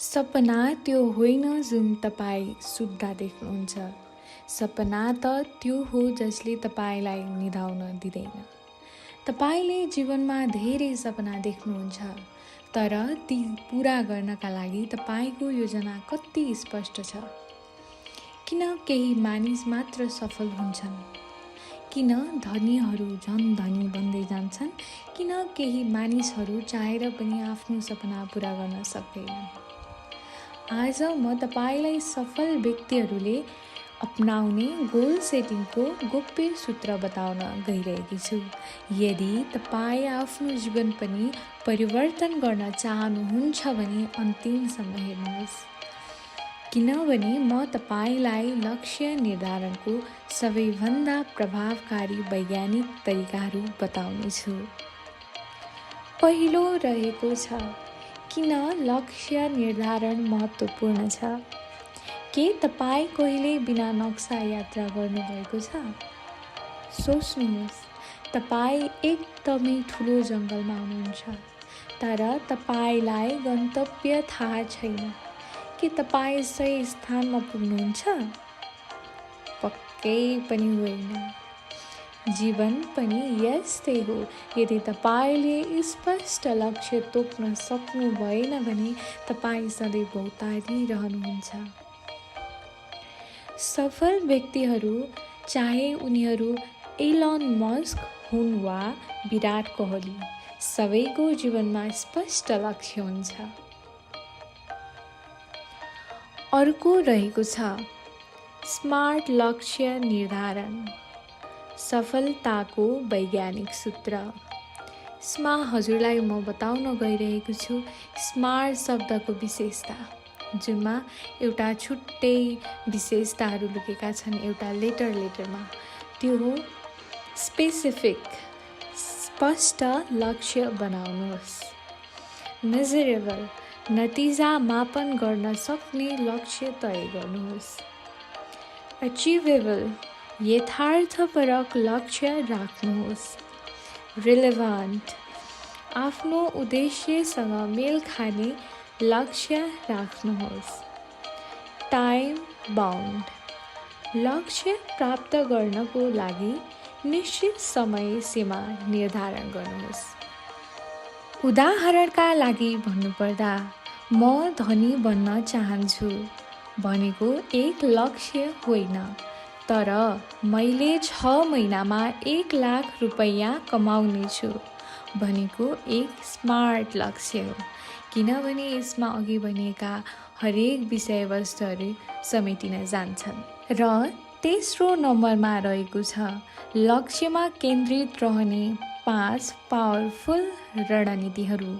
सपना त्यो होइन जुन तपाईँ सुत्दा देख्नुहुन्छ। सपना त त्यो हो जसले तपाईँलाई निदाउन दिँदैन। तपाईँले जीवनमा धेरै सपना देख्नुहुन्छ, तर ती पुरा गर्नका लागि तपाईँको योजना कति स्पष्ट छ? किन केही मानिस मात्र सफल हुन्छन्? किन धनीहरू झन् धनी बन्दै जान्छन्? किन केही मानिसहरू चाहेर पनि आफ्नो सपना पुरा गर्न सक्दैनन्? आज म तपाईँलाई सफल व्यक्तिहरूले अपनाउने गोल सेटिङको गोप्य सूत्र बताउन गइरहेकी छु। यदि तपाईँ आफ्नो जीवन पनि परिवर्तन गर्न चाहनुहुन्छ भने अन्तिमसम्म हेर्नुहोस्, किनभने म तपाईँलाई लक्ष्य निर्धारणको सबैभन्दा प्रभावकारी वैज्ञानिक तरिकाहरू बताउनेछु। पहिलो रहेको छ, किन लक्ष्य निर्धारण महत्त्वपूर्ण छ? के तपाईँ कहिले बिना नक्सा यात्रा गर्नुभएको छ? सोच्नुहोस्, तपाईँ एकदमै ठुलो जङ्गलमा हुनुहुन्छ, तर तपाईँलाई गन्तव्य थाहा छैन। के तपाईँ सही स्थानमा पुग्नुहुन्छ? पक्कै पनि होइन। जीवन पनि यस्तै हो। यदि तपाईँले स्पष्ट लक्ष्य तोक्न सक्नु भएन भने तपाईँ सधैँ भौतारिरहनुहुन्छ। सफल व्यक्तिहरू, चाहे उनीहरू एलन मस्क हुन् वा विराट कोहली, सबैको जीवनमा स्पष्ट लक्ष्य हुन्छ। अर्को रहेको छ, स्मार्ट लक्ष्य निर्धारण, सफलताको वैज्ञानिक सूत्र। यसमा हजुरलाई म बताउन गइरहेको छु स्मार्ट शब्दको विशेषता, जुनमा एउटा छुट्टै विशेषताहरू लुकेका छन् एउटा लेटरमा। त्यो हो स्पेसिफिक, स्पष्ट लक्ष्य बनाउनुहोस्। मेजरेबल, नतिजा मापन गर्न सक्ने लक्ष्य तय गर्नुहोस्। अचिभेबल, यथार्थपरक लक्ष्य राख्नुहोस्। रिलेभेन्ट, आफ्नो उद्देश्यसँग मेल खाने लक्ष्य राख्नुहोस्। टाइम बाउन्ड, लक्ष्य प्राप्त गर्नको लागि निश्चित समय सीमा निर्धारण गर्नुहोस्। उदाहरणका लागि भन्नुपर्दा, म धनी बन्न चाहन्छु भनेको एक लक्ष्य होइन, तर मैले 6 महिनामा 1 लाख रुपैयाँ कमाउने छु भनेको एक स्मार्ट लक्ष्य हो, किनभने यसमा अघि भनिएका हरेक विषयवस्तुहरू समेटिन जान्छन्। र तेस्रो नम्बरमा रहेको छ, लक्ष्यमा केन्द्रित रहने 5 पावरफुल रणनीतिहरू।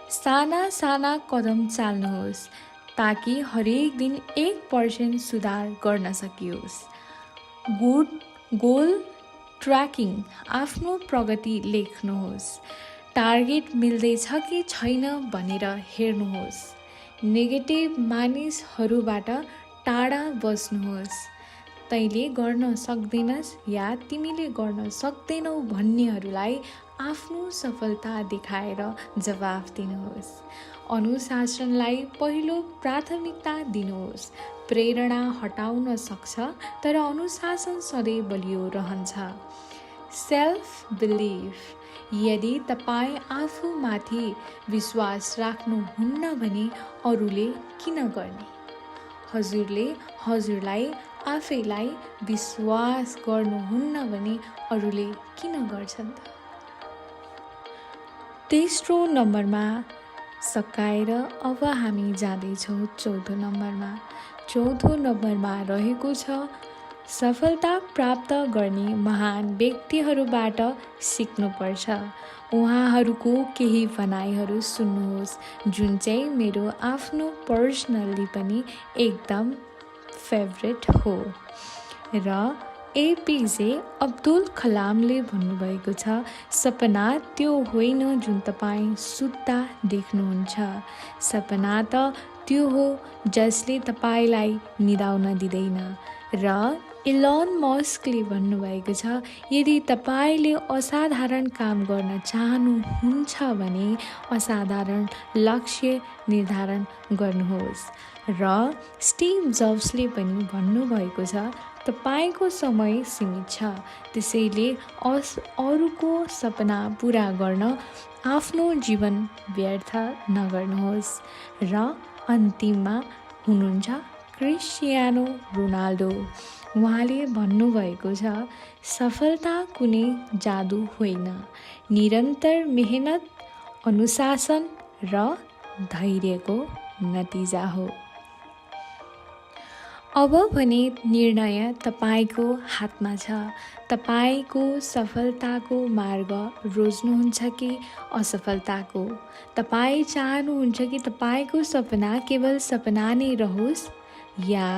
साना साना कदम चाल्नुहोस् ताकि हरेक दिन 1% सुधार गर्न सकियोस्। गुड गोल ट्र्याकिङ, आफ्नो प्रगति लेख्नुहोस्। टार्गेट मिल्दैछ कि छैन भनेर हेर्नुहोस्। नेगेटिभ मानिसहरूबाट टाढा बस्नुहोस्। तैँले गर्न सक्दैनस् या तिमीले गर्न सक्दैनौ भन्नेहरूलाई आफ्नो सफलता देखाएर जवाफ दिनुहोस्। अनुशासनलाई पहिलो प्राथमिकता दिनुहोस्। प्रेरणा हटाउन सक्छ, तर अनुशासन सधैँ बलियो रहन्छ। सेल्फ बिलिफ, यदि तपाईँ आफूमाथि विश्वास राख्नुहुन्न भने अरूले किन गर्ने? हजुरले हजुरलाई आफैलाई विश्वास गर्नुहुन्न भने अरूले किन गर्छन् त? तेस्रो नम्बरमा सकाएर अब हामी जाँदैछौँ चौथो नम्बरमा। चौथो नम्बरमा रहेको छ, सफलता प्राप्त गर्ने महान व्यक्तिहरूबाट सिक्नुपर्छ। उहाँहरूको केही भनाइहरू सुन्नुहोस्, जुन चाहिँ मेरो आफ्नो पर्सनल्ली पनि एकदम फेभरेट हो। र एपीजे अब्दुल कलामले भन्नुभएको छ, सपना त्यो होइन जुन तपाईँ सुत्दा देख्नुहुन्छ। सपना त त्यो हो जसले तपाईँलाई निदाउन दिँदैन। र इलोन मस्कले भन्नुभएको छ, यदि तपाईँले असाधारण काम गर्न चाहनुहुन्छ भने असाधारण लक्ष्य निर्धारण गर्नुहोस्। र स्टिभ जब्सले पनि भन्नुभएको छ, तपाईँको समय सीमित छ, त्यसैले अरूको सपना पुरा गर्न आफ्नो जीवन व्यर्थ नगर्नुहोस्। र अन्तिममा हुनुहुन्छ क्रिस्टियानो रोनाल्डो। उहाँले भन्नुभएको छ, सफलता कुनै जादु होइन, निरन्तर मेहनत, अनुशासन र धैर्यको नतिजा हो। अब भने निर्णय तपाईँको हातमा छ। तपाईँको सफलताको मार्ग रोज्नुहुन्छ कि असफलताको? तपाईँ चाहनुहुन्छ कि तपाईँको सपना केवल सपना नै रहोस् या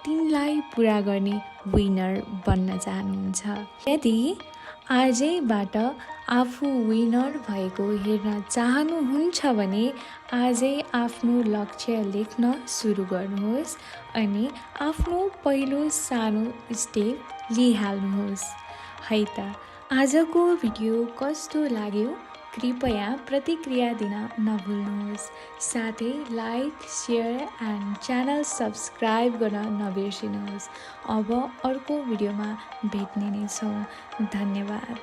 तिनलाई पुरा गर्ने विनर बन्न चाहनुहुन्छ? यदि आजैबाट आफू विनर भएको हेर्न चाहनुहुन्छ भने आजै आफ्नो लक्ष्य लेख्न सुरु गर्नुहोस् अनि आफ्नो पहिलो सानो स्टेप लिइहाल्नुहोस्। है त, आजको भिडियो कस्तो लाग्यो? कृपया प्रतिक्रिया दिन नभुल्नुहोस्। साथै like, share and channel subscribe गर्न नबिर्सिनुहोस्। अब अर्को भिडियोमा भेट्ने नै छौँ। धन्यवाद।